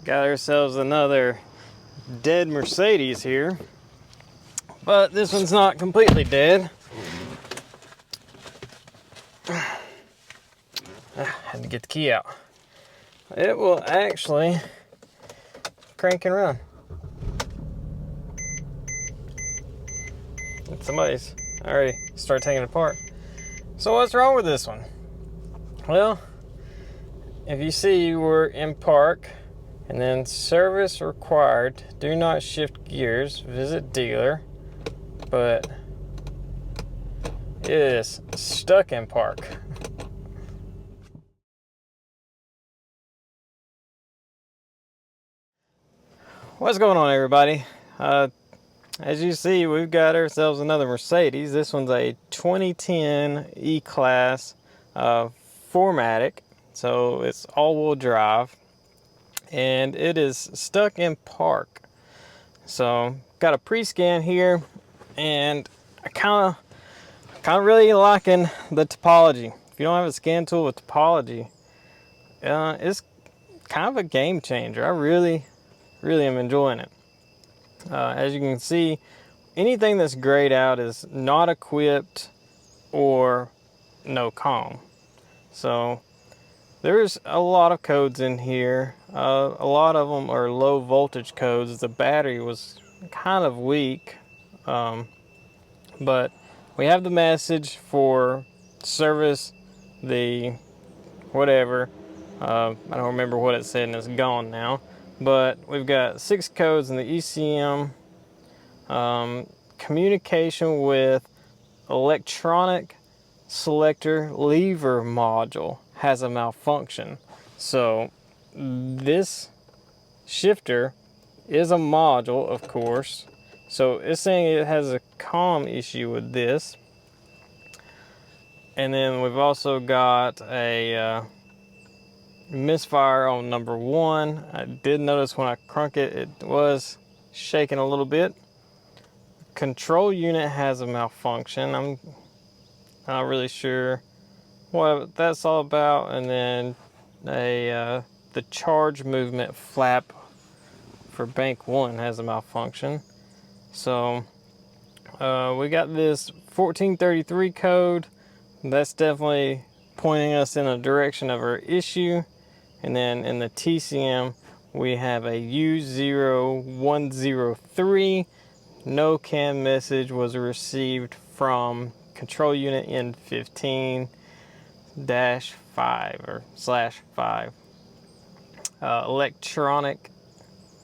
Got ourselves another dead Mercedes here, but this one's not completely dead. Had to get the key out. It will actually crank and run. Somebody's already started taking it apart. So what's wrong with this one? Well, if you see, you were in park and then service required, do not shift gears, visit dealer, but it is stuck in park. What's going on, everybody? As you see, we've got ourselves another Mercedes. This one's a 2010 E-Class 4MATIC, so it's all-wheel drive, and it is stuck in park. So got a pre-scan here, and I kind of really liking the topology. If you don't have a scan tool with topology, it's kind of a game changer. I really am enjoying it. As you can see, anything that's grayed out is not equipped or no COM. So there's a lot of codes in here. A lot of them are low voltage codes. The battery was kind of weak, but we have the message for service the whatever. I don't remember what it said, and it's gone now. But we've got 6 codes in the ECM. Communication with electronic selector lever module has a malfunction. So this shifter is a module, of course. So it's saying it has a COM issue with this. And then we've also got a misfire on number 1. I did notice when I crunk it, it was shaking a little bit. Control unit has a malfunction. I'm not really sure what that's all about. And then the charge movement flap for bank 1 has a malfunction. So we got this 1433 code. That's definitely pointing us in a direction of our issue. And then in the TCM, we have a U0103. No CAN message was received from control unit N15-5 or /5. Electronic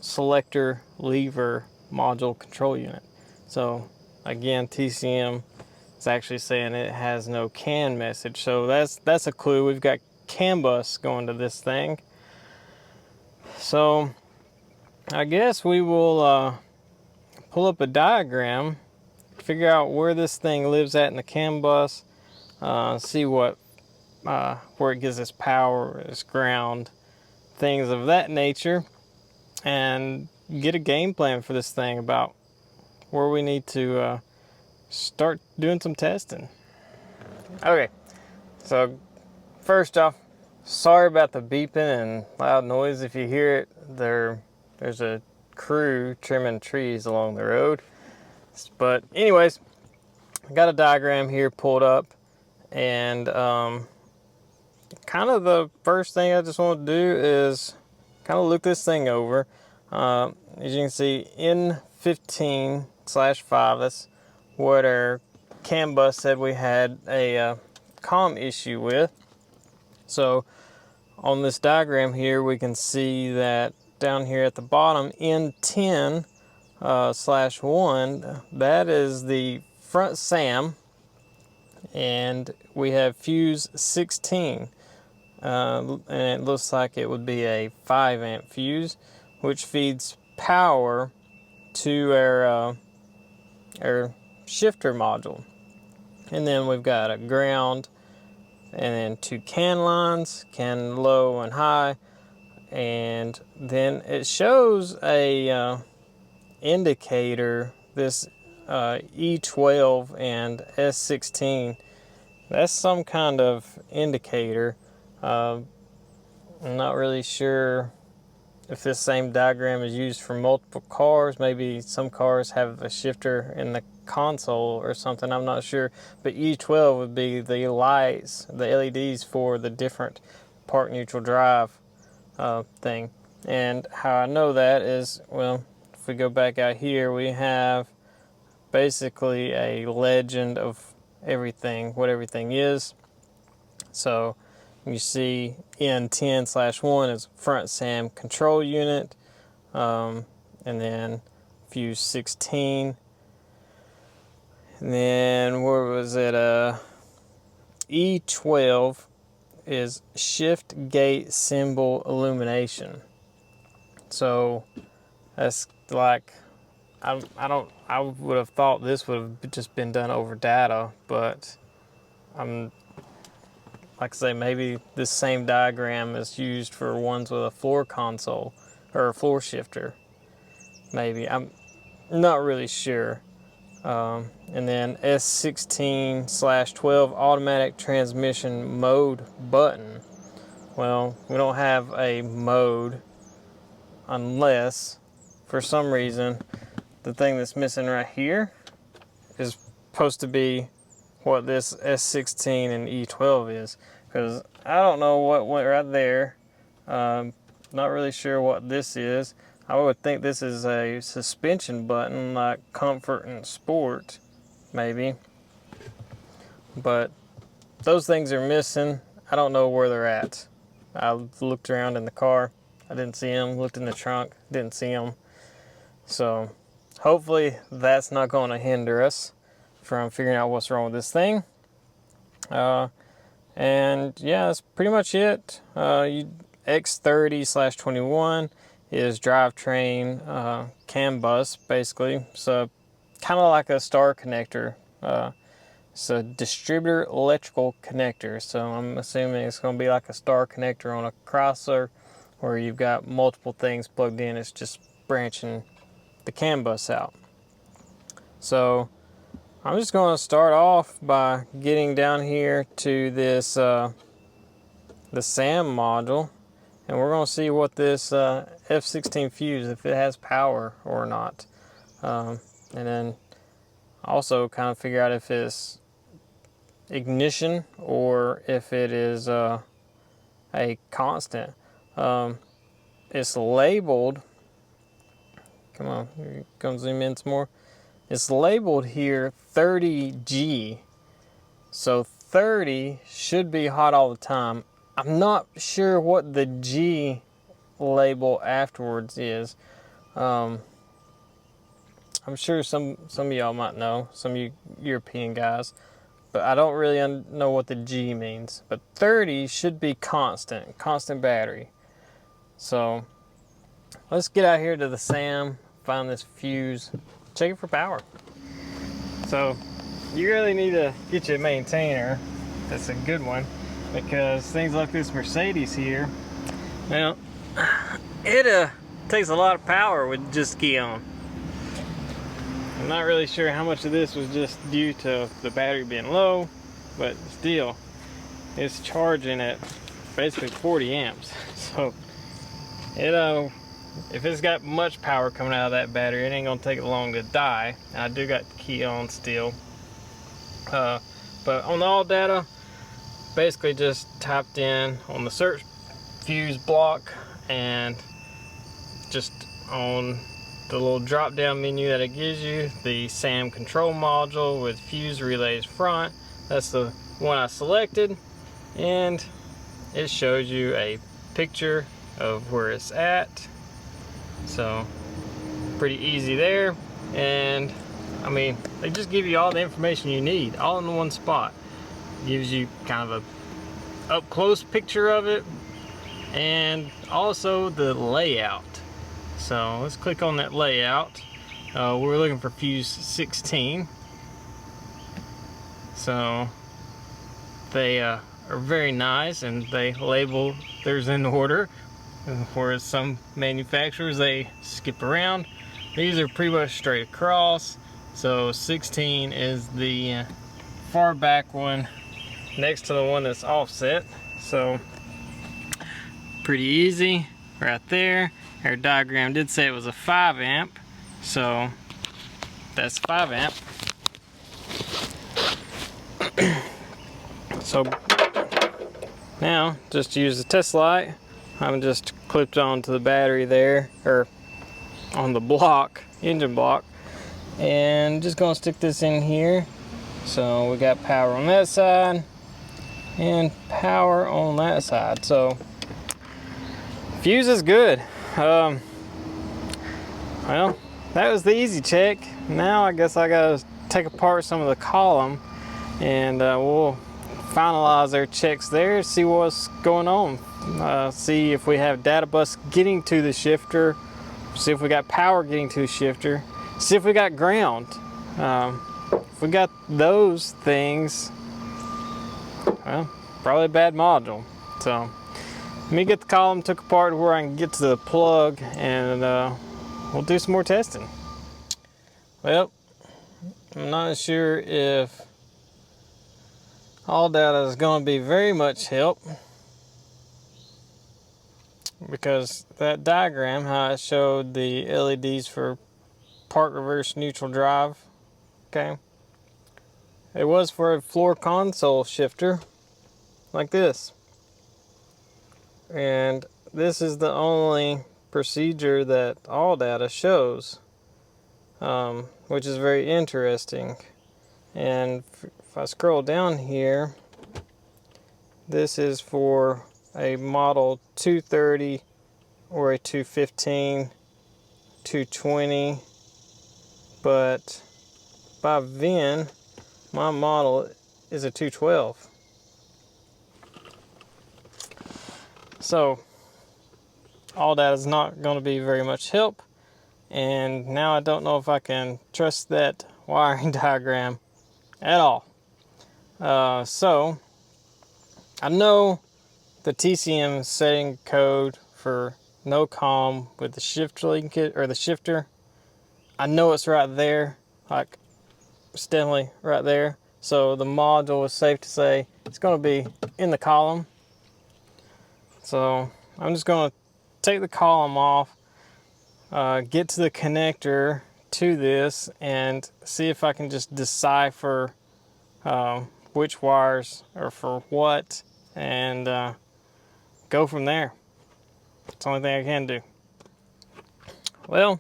selector lever module control unit. So again, TCM is actually saying it has no CAN message. So that's a clue. We've got CAN bus going to this thing. So I guess we will pull up a diagram, figure out where this thing lives at in the CAN bus, see what where it gives its power, its ground, things of that nature, and get a game plan for this thing about where we need to start doing some testing. Okay, so first off, sorry about the beeping and loud noise. If you hear it, there's a crew trimming trees along the road. But anyways, I got a diagram here pulled up, and kind of the first thing I just want to do is kind of look this thing over. As you can see, N15/5, that's what our CAN bus said we had a COM issue with. So on this diagram here, we can see that down here at the bottom, N10/1, that is the front SAM, and we have fuse 16, and it looks like it would be a 5-amp fuse, which feeds power to our shifter module. And then we've got a ground, and then 2 CAN lines, CAN low and high, and then it shows a indicator, this E12 and S16. That's some kind of indicator. I'm not really sure if this same diagram is used for multiple cars. Maybe some cars have a shifter in the console or something, I'm not sure. But E12 would be the lights, the LEDs for the different park neutral drive thing. And how I know that is, well, if we go back out here, we have basically a legend of everything, what everything is. So you see N10/1 is front SAM control unit, and then fuse 16, and then where was it? E12 is shift gate symbol illumination. So that's like, I would have thought this would have just been done over data, but like I say, maybe this same diagram is used for ones with a floor console or a floor shifter. Maybe, I'm not really sure. And then S16/12 automatic transmission mode button. Well, we don't have a mode unless, for some reason, the thing that's missing right here is supposed to be what this S16 and E12 is, because I don't know what went right there. Not really sure what this is. I would think this is a suspension button like Comfort and Sport, maybe. But those things are missing. I don't know where they're at. I looked around in the car. I didn't see them. Looked in the trunk. Didn't see them. So hopefully that's not going to hinder us from figuring out what's wrong with this thing. And yeah, that's pretty much it. X30/21 is drivetrain CAN bus, basically. So kind of like a star connector. It's a distributor electrical connector. So I'm assuming it's going to be like a star connector on a Chrysler, where you've got multiple things plugged in. It's just branching the CAN bus out. So I'm just going to start off by getting down here to this the SAM module, and we're going to see what this F16 fuse, if it has power or not, and then also kind of figure out if it's ignition or if it is a constant. It's labeled, come on, come zoom in some more. It's labeled here 30G. So 30 should be hot all the time. I'm not sure what the G label afterwards is. I'm sure some of y'all might know, some of you European guys, but I don't really know what the G means. But 30 should be constant battery. So let's get out here to the SAM, find this fuse, check it for power. So you really need to get you a maintainer that's a good one, because things like this Mercedes here, well, it takes a lot of power with just key on. I'm not really sure how much of this was just due to the battery being low, but still, it's charging at basically 40 amps. So if it's got much power coming out of that battery, it ain't gonna take it long to die. And I do got the key on still. But on the all data, basically just typed in on the search fuse block, and just on the little drop down menu that it gives you, the SAM control module with fuse relays front. That's the one I selected, and it shows you a picture of where it's at. So pretty easy there. And I mean, they just give you all the information you need all in one spot. Gives you kind of a up close picture of it, and also the layout. So let's click on that layout. We're looking for fuse 16. So they are very nice, and they label theirs in order, whereas some manufacturers, they skip around. These are pretty much straight across. So 16 is the far back one next to the one that's offset. So pretty easy right there. our diagram did say it was a 5 amp, so that's 5 amp. So now, just to use the test light, I'm just clipped onto the battery there, or on the block, engine block, and just gonna stick this in here. So we got power on that side and power on that side. So fuse is good. Well, that was the easy check. Now I guess I gotta take apart some of the column, and we'll finalize our checks there, see what's going on, see if we have data bus getting to the shifter, see if we got power getting to the shifter, see if we got ground. If we got those things, well, probably a bad module. So let me get the column took apart to where I can get to the plug, and we'll do some more testing. Well, I'm not sure if all data is going to be very much help, because that diagram, how it showed the LEDs for park reverse neutral drive, okay, it was for a floor console shifter like this, and this is the only procedure that all data shows, which is very interesting. And if I scroll down here, this is for a model 230 or a 215, 220, but by VIN, my model is a 212. So all that is not going to be very much help, and now I don't know if I can trust that wiring diagram at all. So I know the TCM setting code for no comm with the shift linkage, or the shifter. I know it's right there, like it's definitely right there. So the module is safe to say it's going to be in the column. So I'm just going to take the column off, get to the connector to this, and see if I can just decipher which wires are for what, and go from there. It's the only thing I can do. Well,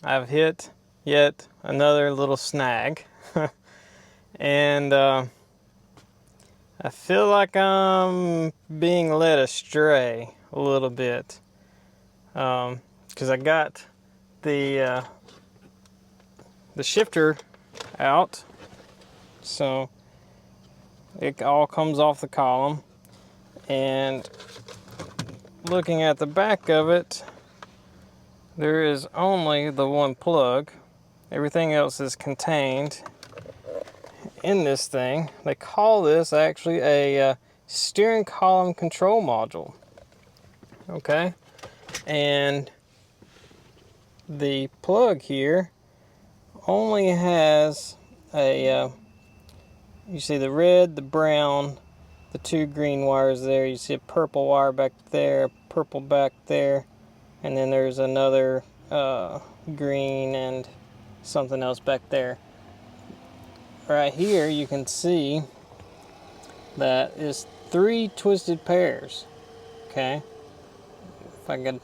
I've hit yet another little snag and I feel like I'm being led astray a little bit, because I got the shifter out, so it all comes off the column, and looking at the back of it, there is only the one plug. Everything else is contained in this thing. They call this actually a steering column control module. Okay, and the plug here only has a you see the red, the brown, the two green wires there. You see a purple wire back there, purple back there, and then there's another green and something else back there. Right here you can see that is 3 twisted pairs. Okay, if I could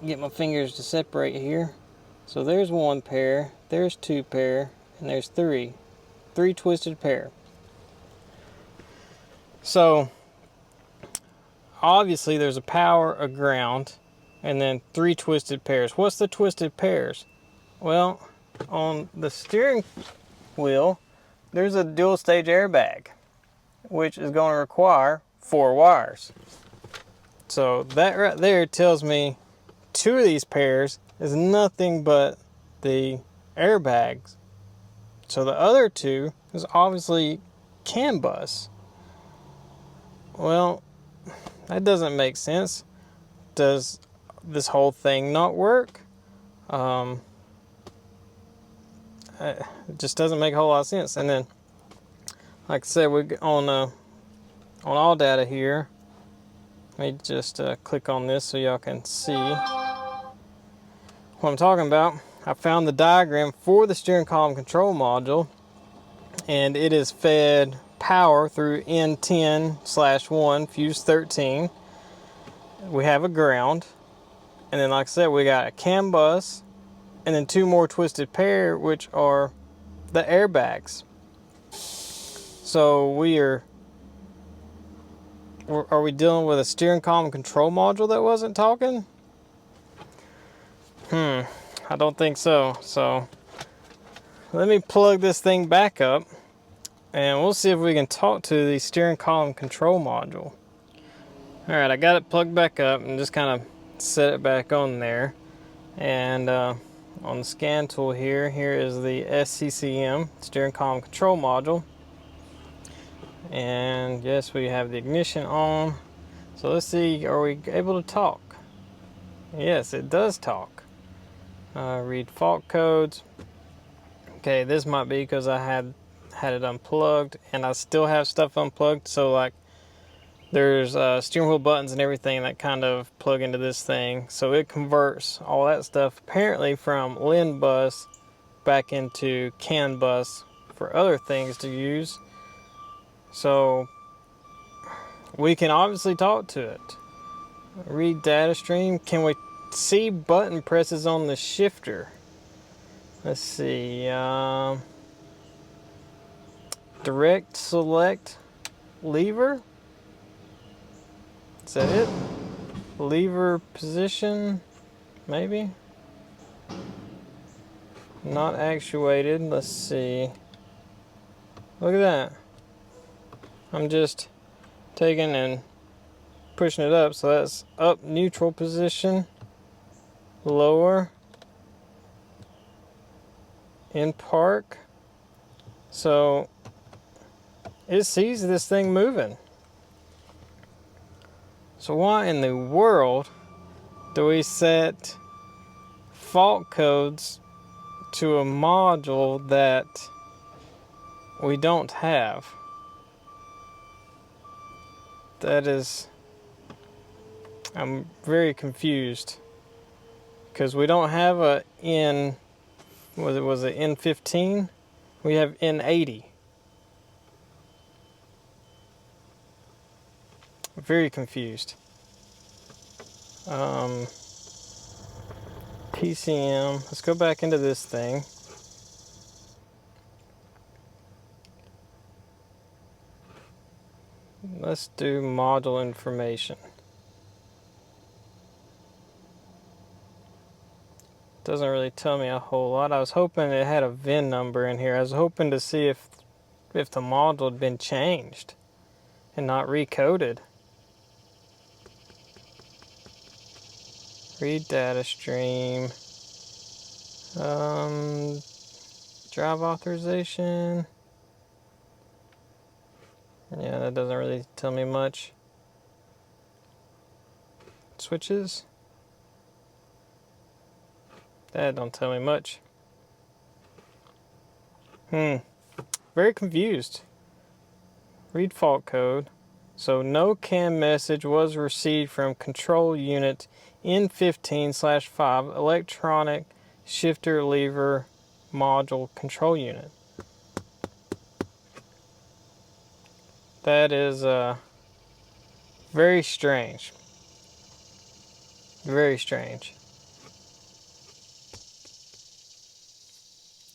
get my fingers to separate here. So there's 1 pair, there's 2 pair, and there's 3 twisted pair. So obviously there's a power, a ground, and then 3 twisted pairs. What's the twisted pairs? Well, on the steering wheel there's a dual stage airbag, which is going to require 4 wires. So that right there tells me 2 of these pairs is nothing but the airbags. So the other 2 is obviously CAN bus. Well, that doesn't make sense. Does this whole thing not work? It just doesn't make a whole lot of sense. And then, like I said, we on all data here, Let me just click on this so y'all can see what I'm talking about. I found the diagram for the steering column control module, and it is fed power through N10/1 fuse 13. We have a ground, and then like I said, we got a CAN bus, and then two more twisted pair, which are the airbags. So are we dealing with a steering column control module that wasn't talking? I don't think so. So let me plug this thing back up, and we'll see if we can talk to the steering column control module. All right, I got it plugged back up and just kind of set it back on there. And on the scan tool here is the SCCM, steering column control module. And yes, we have the ignition on. So let's see, are we able to talk? Yes, it does talk. Read fault codes. Okay, this might be because I had it unplugged, and I still have stuff unplugged. So like, there's steering wheel buttons and everything that kind of plug into this thing. So it converts all that stuff apparently from LIN bus back into CAN bus for other things to use. So we can obviously talk to it. Read data stream. Can we see button presses on the shifter? Let's see. Direct select lever. Is that it? Lever position, maybe? Not actuated. Let's see. Look at that. I'm just taking and pushing it up. So that's up neutral position, lower in park. So it sees this thing moving. So why in the world do we set fault codes to a module that we don't have? I'm very confused, because we don't have a was it N15? We have N80. Very confused. PCM, let's go back into this thing. Let's do module information. Doesn't really tell me a whole lot. I was hoping it had a VIN number in here. I was hoping to see if the module had been changed and not recoded. Read data stream. Drive authorization. Yeah, that doesn't really tell me much. Switches. That don't tell me much. Very confused. Read fault code. So no CAN message was received from control unit N15/5 electronic shifter lever module control unit. That is very strange. Very strange.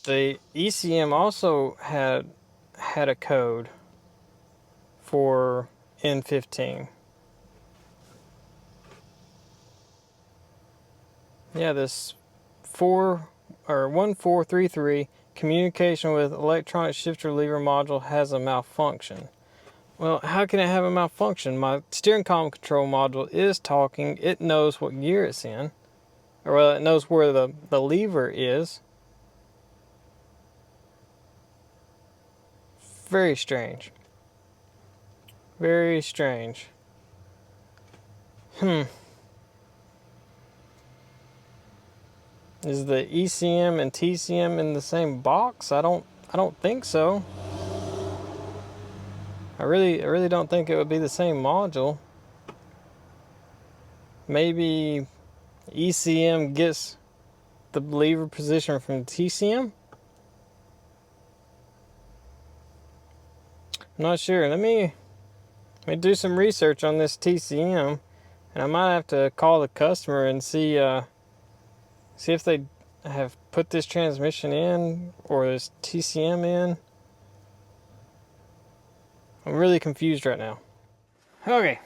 The ECM also had a code for N15. Yeah, this 1433 communication with electronic shifter lever module has a malfunction. Well, how can it have a malfunction? My steering column control module is talking. It knows what gear it's in, or well, it knows where the lever is. Very strange. Very strange. Is the ECM and TCM in the same box? I don't think so. I really don't think it would be the same module. maybe ECM gets the lever position from TCM? I'm not sure. Let me do some research on this TCM, and I might have to call the customer and see if they have put this transmission in or this TCM in. I'm really confused right now. Okay,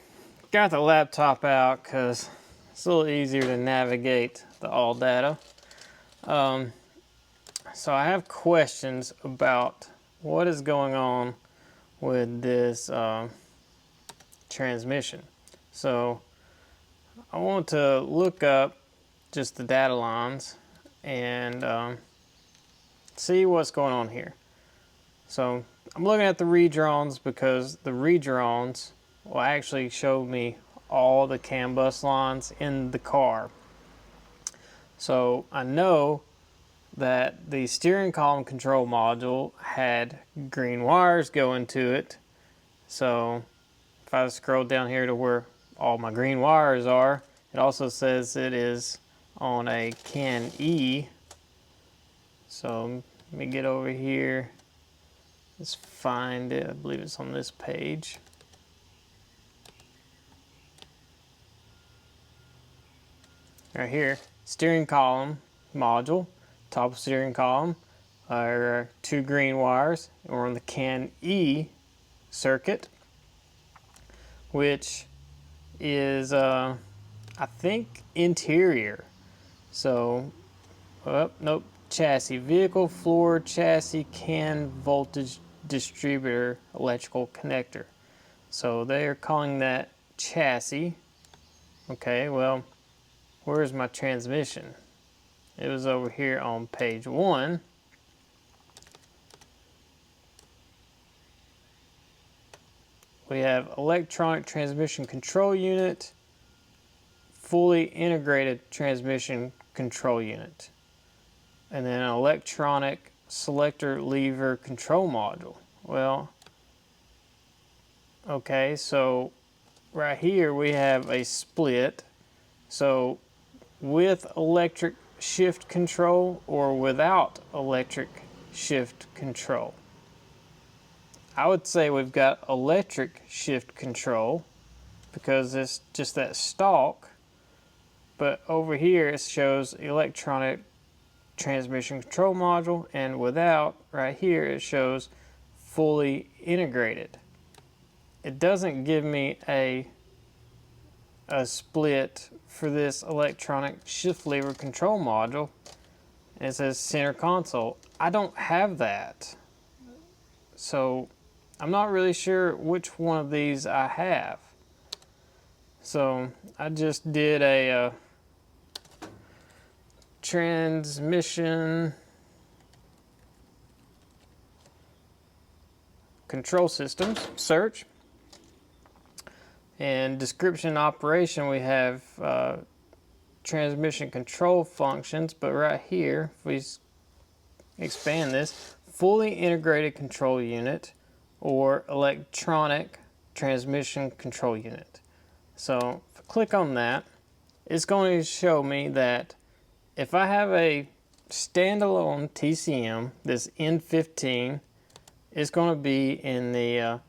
got the laptop out because it's a little easier to navigate the all data. So I have questions about what is going on with this transmission. So I want to look up just the data lines and see what's going on here. So I'm looking at the redrawns because the redrawns will actually show me all the CAN bus lines in the car. So I know that the steering column control module had green wires going to it. So if I scroll down here to where all my green wires are, it also says it is on a CAN E. So let me get over here. Let's find it. I believe it's on this page. Right here, steering column module, top of steering column are 2 green wires. We're on the CAN E circuit, which is I think interior. So, nope, chassis, vehicle floor chassis CAN voltage distributor electrical connector. So they are calling that chassis. Okay, well, where's my transmission? It was over here on page 1. We have electronic transmission control unit, fully integrated transmission control unit, and then an electronic selector lever control module. Well, okay, so right here we have a split. So with electric shift control or without electric shift control. I would say we've got electric shift control because it's just that stalk, but over here it shows electronic transmission control module, and without, right here it shows fully integrated. It doesn't give me a split for this electronic shift lever control module. It says center console. I don't have that, so I'm not really sure which one of these I have. So I just did a transmission control systems search, and description operation we have transmission control functions, but right here if we expand this, fully integrated control unit or electronic transmission control unit. So if I click on that, it's going to show me that if I have a standalone TCM, this N15, it's going to be in the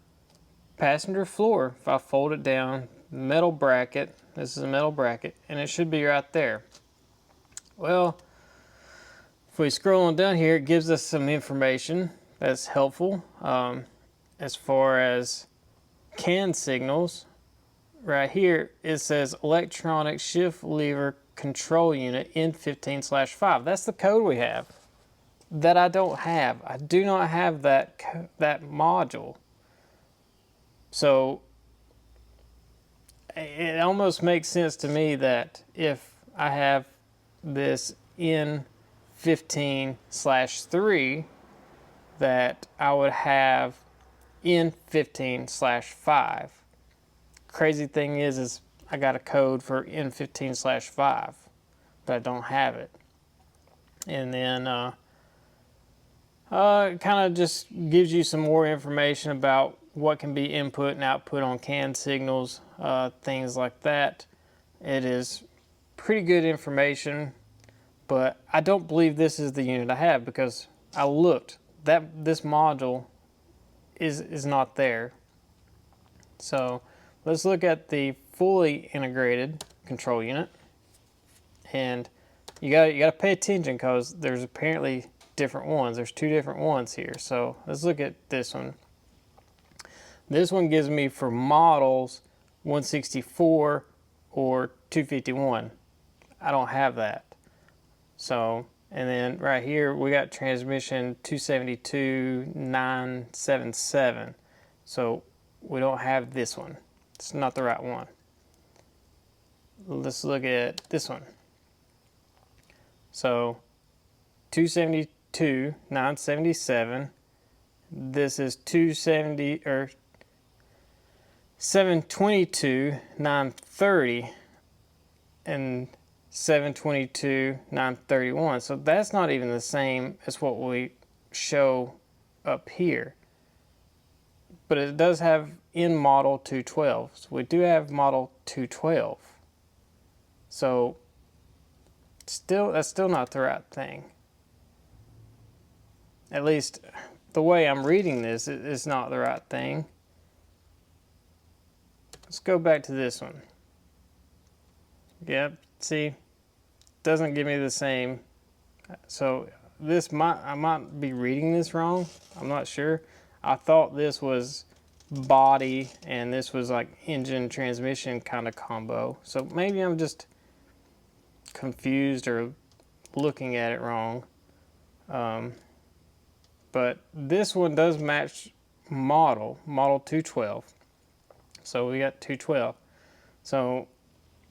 passenger floor. If I fold it down, metal bracket, this is a metal bracket, and it should be right there. Well, if we scroll on down here, it gives us some information that's helpful as far as CAN signals. Right here it says electronic shift lever control unit N15/5. That's the code we have that I don't have. I do not have that module. So it almost makes sense to me that if I have this N15/3, that I would have N15/5. Crazy thing is I got a code for N15/5, but I don't have it. And then it kind of just gives you some more information about what can be input and output on CAN signals, things like that. It is pretty good information, but I don't believe this is the unit I have because I looked. This module is not there. So let's look at the fully integrated control unit. And you gotta pay attention because there's apparently different ones. There's two different ones here. So let's look at this one. This one gives me for models 164 or 251. I don't have that. So, and then right here we got transmission 272-977. So we don't have this one. It's not the right one. Let's look at this one. So 272-977. This is 270 or 722-930 and 722-931. So that's not even the same as what we show up here. But it does have in model 212. So we do have model 212. So that's still not the right thing. At least the way I'm reading this is not the right thing. Let's go back to this one. Yep, see, doesn't give me the same. So I might be reading this wrong. I'm not sure. I thought this was body and this was like engine transmission kind of combo. So maybe I'm just confused or looking at it wrong. But this one does match model 212. So we got 212. So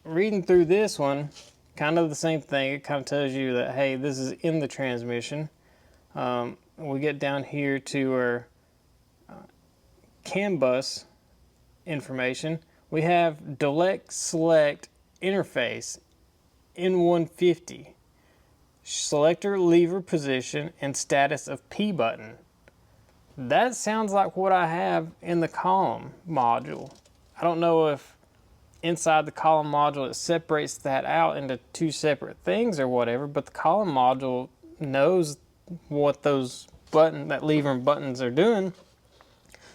reading through this one, kind of the same thing. It kind of tells you that, hey, this is in the transmission. We get down here to our CAN bus information. We have direct select interface N150. Selector lever position and status of P button. That sounds like what I have in the column module. I don't know if inside the column module it separates that out into two separate things or whatever, but the column module knows what those that lever and buttons are doing.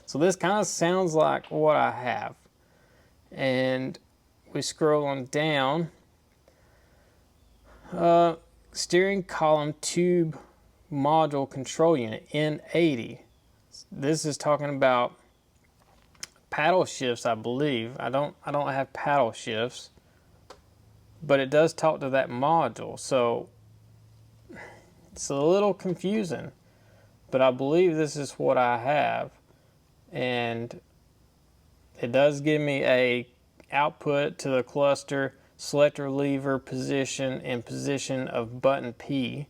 So this kind of sounds like what I have. And we scroll on down. Steering column tube module control unit N80. This is talking about paddle shifts, I believe. I don't have paddle shifts, but it does talk to that module. So it's a little confusing, but I believe this is what I have, and it does give me a output to the cluster, selector lever position, and position of button P.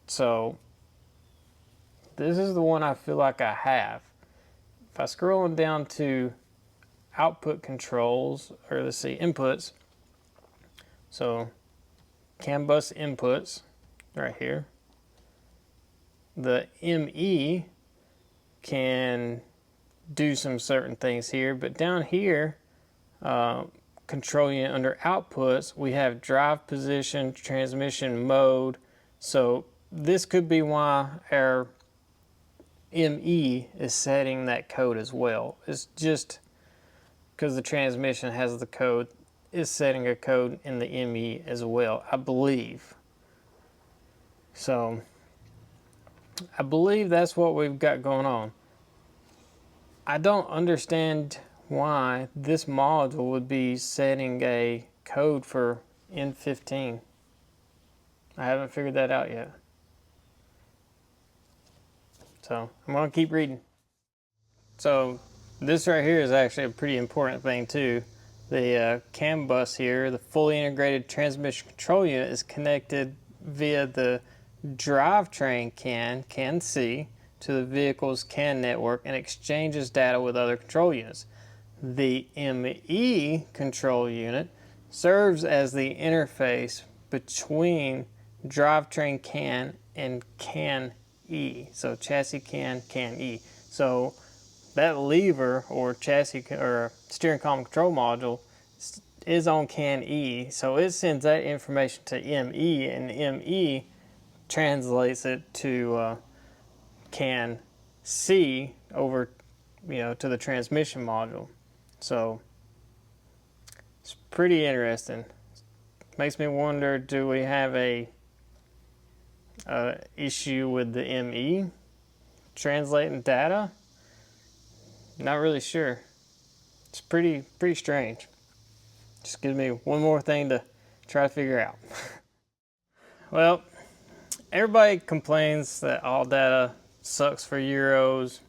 So this is the one I feel like I have. If I scroll on down to output controls, or let's see, inputs. So CAN bus inputs right here. The ME can do some certain things here, but down here, control unit under outputs, we have drive position, transmission mode. So this could be why our ME is setting that code as well. It's just because the transmission has the code, is setting a code in the ME as well, I believe. So I believe that's what we've got going on. I don't understand why this module would be setting a code for N15. I haven't figured that out yet. So I'm going to keep reading. So this right here is actually a pretty important thing too. The CAN bus here, the fully integrated transmission control unit, is connected via the drivetrain CAN C to the vehicle's CAN network and exchanges data with other control units. The ME control unit serves as the interface between drivetrain CAN and CAN E. So chassis CAN, CAN E. So that lever or chassis or steering column control module is on CAN E, so it sends that information to ME, and ME translates it to CAN C over, to the transmission module. So it's pretty interesting. Makes me wonder, do we have a issue with the ME translating data? Not really sure. It's pretty strange. Just gives me one more thing to try to figure out. Well, everybody complains that all data sucks for Euros,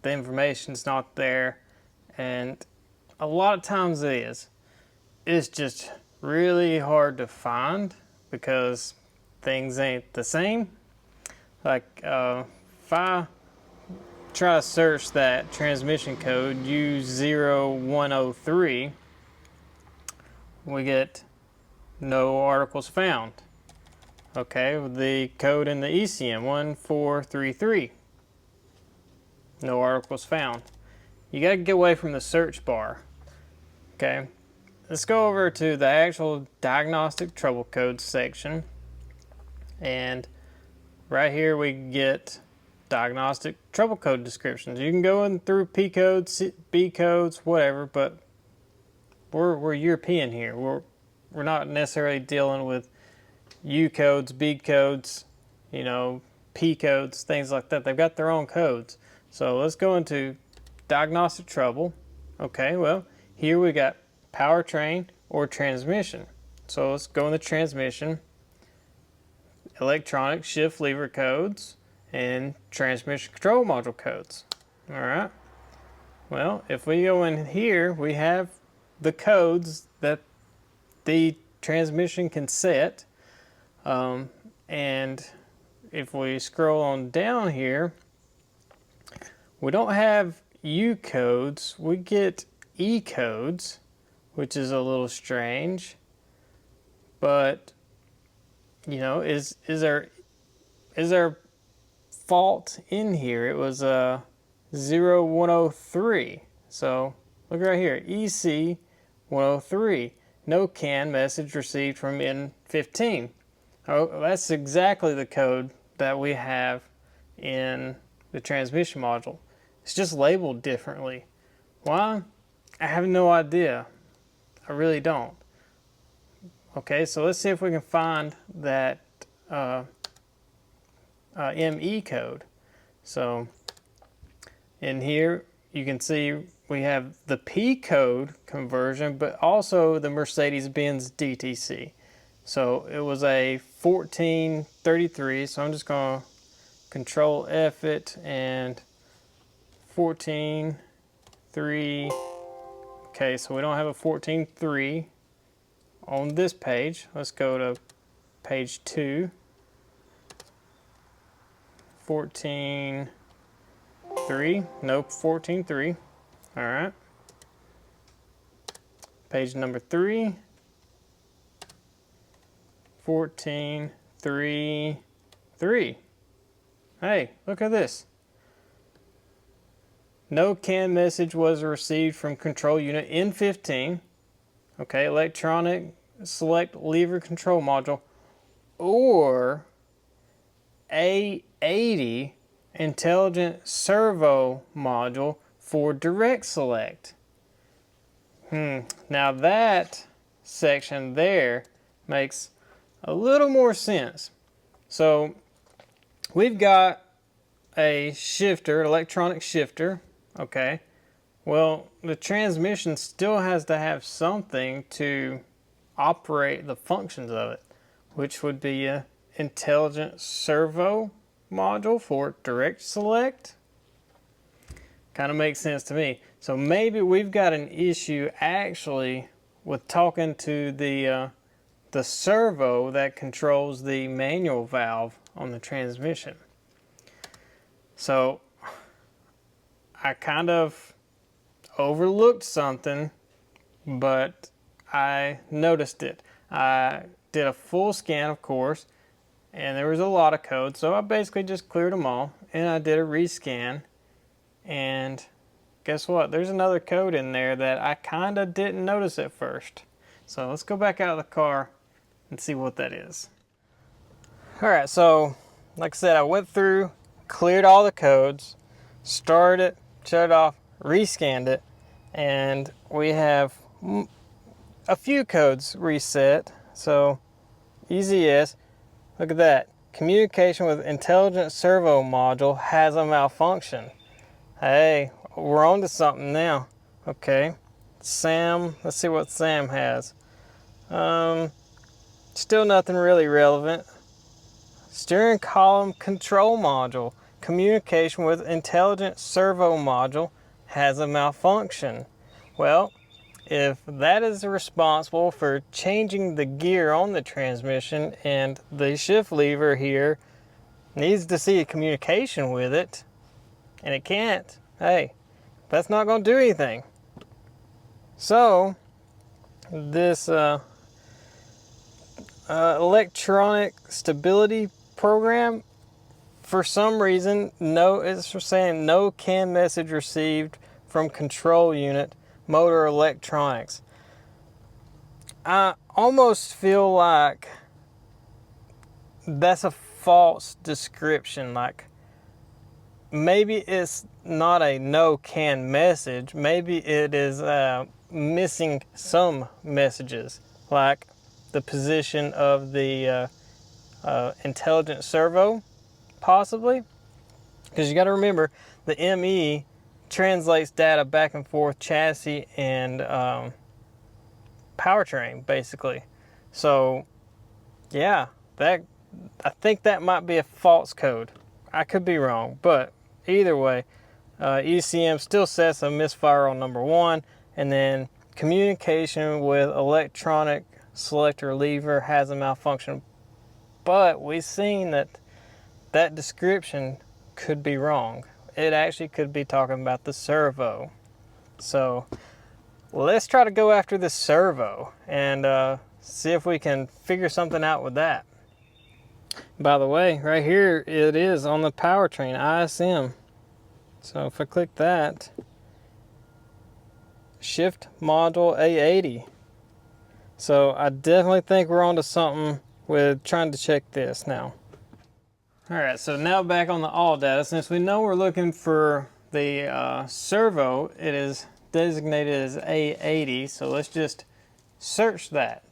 the information's not there, and a lot of times it is. It's just really hard to find because things ain't the same. Like if I try to search that transmission code U0103, we get no articles found. Okay, the code in the ECM 1433, no articles found. You got to get away from the search bar. Okay, let's go over to the actual diagnostic trouble codes section, and right here we get diagnostic trouble code descriptions. You can go in through P codes, B codes, whatever, but we're European here. We're not necessarily dealing with U codes, B codes, P codes, things like that. They've got their own codes. So let's go into diagnostic trouble. Okay, well, here we got powertrain or transmission. So let's go into transmission, electronic shift lever codes, and transmission control module codes. All right. Well, if we go in here, we have the codes that the transmission can set. And if we scroll on down here, we don't have U codes, we get E codes, which is a little strange. But is there fault in here? It was 0103. So look right here, EC 103. No CAN message received from N15. Oh, that's exactly the code that we have in the transmission module. It's just labeled differently. Why? I have no idea. I really don't. Okay, so let's see if we can find that ME code. So in here you can see we have the P code conversion, but also the Mercedes-Benz DTC. So it was a 1433, so I'm just going to Control F it, and 14.3. Okay, so we don't have a 14.3 on this page. Let's go to page 2. 14.3. Nope, 14.3. All right. Page number 3. 14.3.3. Hey, look at this. No CAN message was received from control unit N15. Okay, electronic select lever control module, or A80 intelligent servo module for direct select. Now that section there makes a little more sense. So we've got a shifter, electronic shifter, okay. Well, the transmission still has to have something to operate the functions of it, which would be a intelligent servo module for direct select. Kind of makes sense to me. So maybe we've got an issue actually with talking to the servo that controls the manual valve on the transmission. So I kind of overlooked something, but I noticed it. I did a full scan, of course, and there was a lot of code, so I basically just cleared them all, and I did a rescan, and guess what? There's another code in there that I kind of didn't notice at first. So let's go back out of the car and see what that is. All right, so like I said, I went through, cleared all the codes, started it, shut it off, rescanned it, and we have a few codes reset. So EZS, look at that. Communication with intelligent servo module has a malfunction. Hey, we're on to something now. Okay, Sam, let's see what Sam has. Still nothing really relevant. Steering column control module, communication with intelligent servo module has a malfunction. Well, if that is responsible for changing the gear on the transmission and the shift lever here needs to see a communication with it, and it can't, hey, that's not going to do anything. So, this electronic stability program, for some reason, it's saying no CAN message received from control unit motor electronics. I almost feel like that's a false description. Like, maybe it's not a no CAN message. Maybe it is missing some messages, like the position of the intelligent servo, possibly. Because you got to remember, the ME translates data back and forth chassis and powertrain, basically. So, yeah, I think that might be a false code. I could be wrong, but either way, ECM still sets a misfire on number 1, and then communication with electronic selector lever has a malfunction. But we've seen that description could be wrong. It actually could be talking about the servo. So let's try to go after the servo and see if we can figure something out with that. By the way, right here it is on the powertrain, ISM. So if I click that, shift module A80. So I definitely think we're onto something with trying to check this now. All right, so now back on the all data. Since we know we're looking for the servo, it is designated as A80. So let's just search that.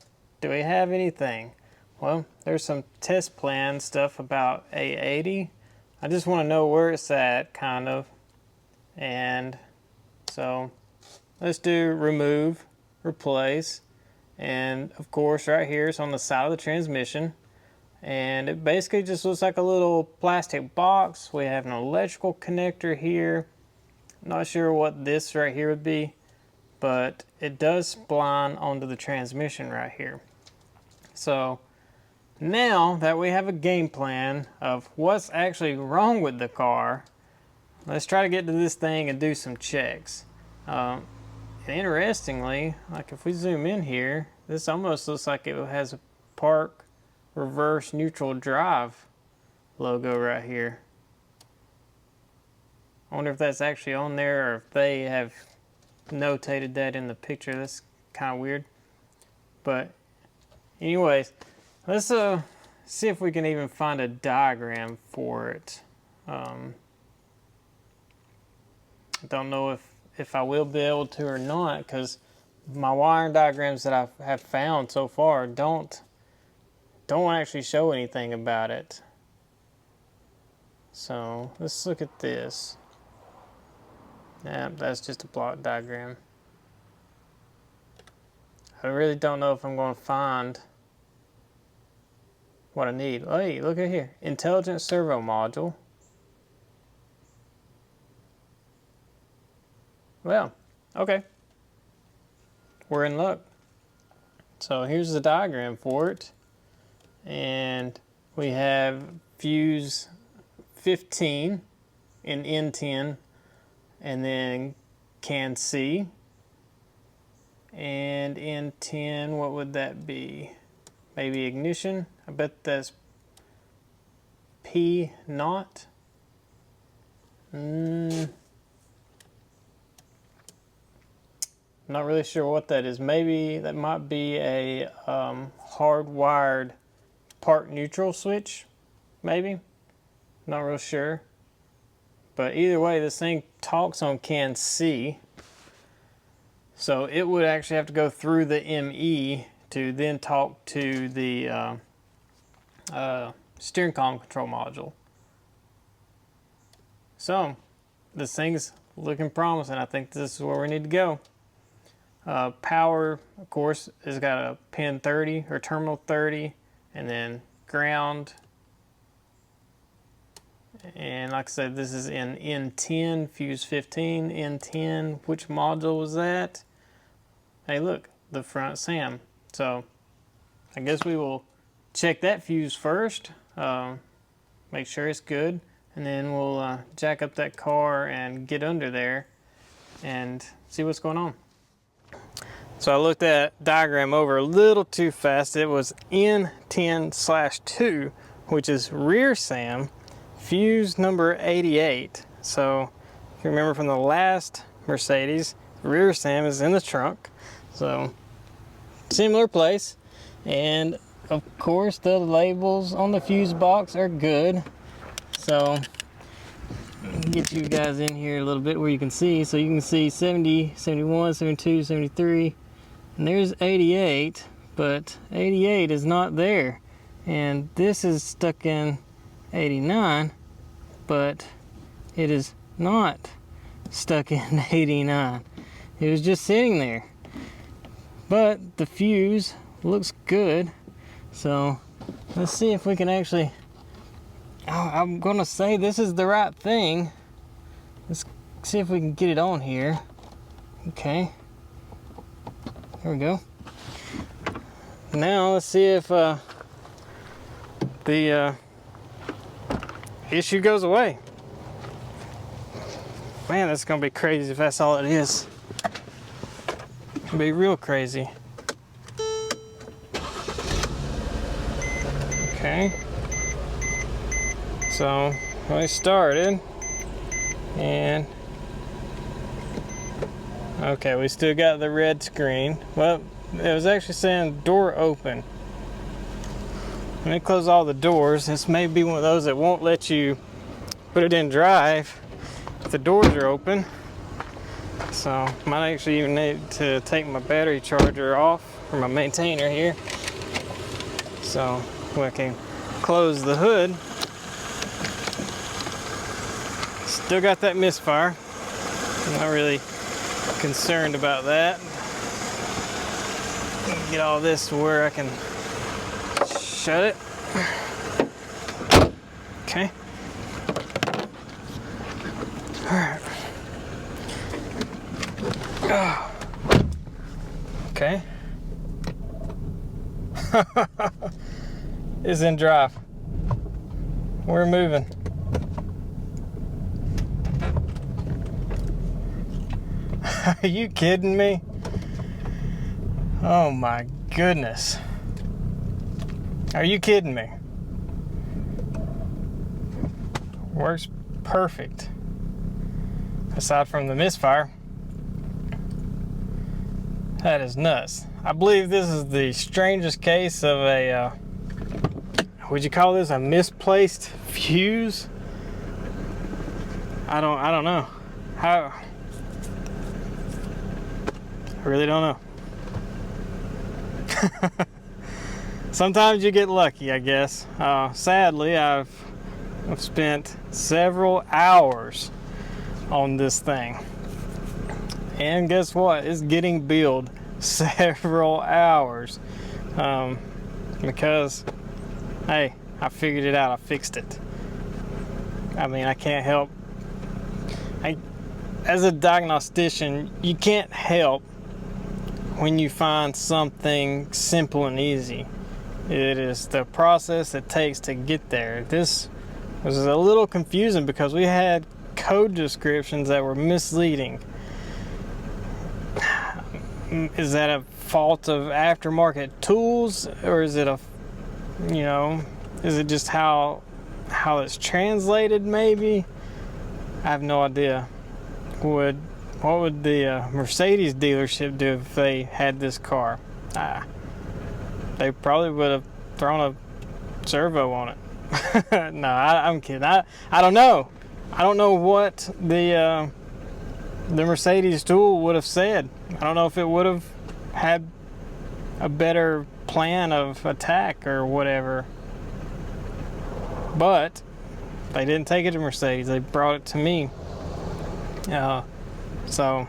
Do we have anything? Well, there's some test plan stuff about A80. I just want to know where it's at, kind of. And so let's do remove, replace. And of course, right here it's on the side of the transmission. And it basically just looks like a little plastic box. We have an electrical connector here. Not sure what this right here would be, but it does spline onto the transmission right here. So now that we have a game plan of what's actually wrong with the car, let's try to get to this thing and do some checks. And interestingly, like if we zoom in here, this almost looks like it has a park reverse neutral drive logo right here. I wonder if that's actually on there or if they have notated that in the picture. That's kind of weird. But anyways, let's see if we can even find a diagram for it. I don't know if I will be able to or not, because my wiring diagrams that I have found so far don't actually show anything about it. So let's look at this. Yeah, that's just a block diagram. I really don't know if I'm going to find what I need. Oh, hey, look at here. Intelligent servo module. Well, okay. We're in luck. So here's the diagram for it. And we have fuse 15 in N10, and then CAN C. And N10, what would that be? Maybe ignition? I bet that's P naught. Not really sure what that is. Maybe that might be a hardwired park neutral switch, maybe. Not real sure. But either way, this thing talks on CAN C. So it would actually have to go through the ME to then talk to the steering column control module. So this thing's looking promising. I think this is where we need to go. Power, of course, has got a pin 30 or terminal 30, and then ground. And like I said, this is in N10, fuse 15, N10. Which module was that? Hey, look, the front SAM. So I guess we will check that fuse first, make sure it's good, and then we'll jack up that car and get under there and see what's going on. So I looked that diagram over a little too fast. It was N10/2, which is rear SAM, fuse number 88. So if you remember from the last Mercedes, rear SAM is in the trunk. So similar place. And of course the labels on the fuse box are good. So get you guys in here a little bit where you can see. So you can see 70, 71, 72, 73. And there's 88, but 88 is not there. And this is stuck in 89, but it is not stuck in 89. It was just sitting there. But the fuse looks good. So let's see if we can actually, I'm gonna say this is the right thing. Let's see if we can get it on here. Okay. There we go. Now let's see if the issue goes away. Man, that's gonna be crazy if that's all it is. It'll be real crazy. Okay. So I started, and okay, we still got the red screen. Well, it was actually saying door open. Let me close all the doors. This may be one of those that won't let you put it in drive if the doors are open. So might actually even need to take my battery charger off, or my maintainer here, so we can close the hood. Still got that misfire. I'm not really concerned about that. Get all this to where I can shut it. Okay. All right. Oh. Okay. It's in drive. We're moving. Are you kidding me? Oh my goodness. Are you kidding me? Works perfect. Aside from the misfire. That is nuts. I believe this is the strangest case of a, would you call this a misplaced fuse? I don't know. How? I really don't know. Sometimes you get lucky, I guess. Sadly, I've spent several hours on this thing. And guess what? It's getting billed several hours. Because, hey, I figured it out. I fixed it. I mean, I can't help. As a diagnostician, you can't help when you find something simple and easy. It is the process it takes to get there. This was a little confusing because we had code descriptions that were misleading. Is that a fault of aftermarket tools, or is it is it just how it's translated maybe? I have no idea. Would what would the Mercedes dealership do if they had this car? They probably would have thrown a servo on it. No, I'm kidding. I don't know. I don't know what the Mercedes tool would have said. I don't know if it would have had a better plan of attack or whatever. But they didn't take it to Mercedes. They brought it to me. So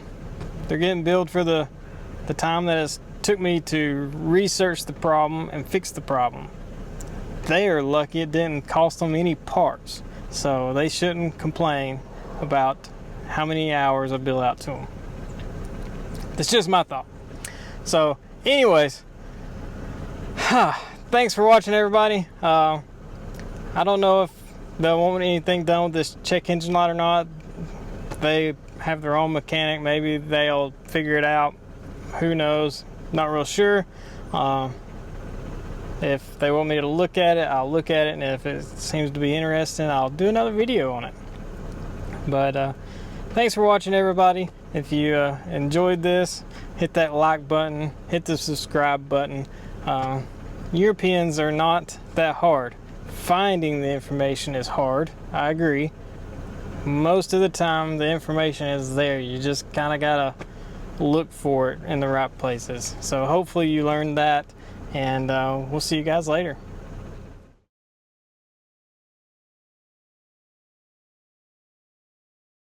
they're getting billed for the time that it took me to research the problem and fix the problem. They are lucky it didn't cost them any parts, so they shouldn't complain about how many hours I bill out to them. That's just my thought. So anyways, thanks for watching, everybody. I don't know if they'll want anything done with this check engine light or not. They have their own mechanic. Maybe they'll figure it out. Who knows? Not real sure. If they want me to look at it, I'll look at it, and if it seems to be interesting, I'll do another video on it. But thanks for watching, everybody. If you enjoyed this, hit that like button, hit the subscribe button. Europeans are not that hard. Finding the information is hard, I agree. Most of the time the information is there. You just kind of gotta look for it in the right places. So hopefully you learned that, and we'll see you guys later.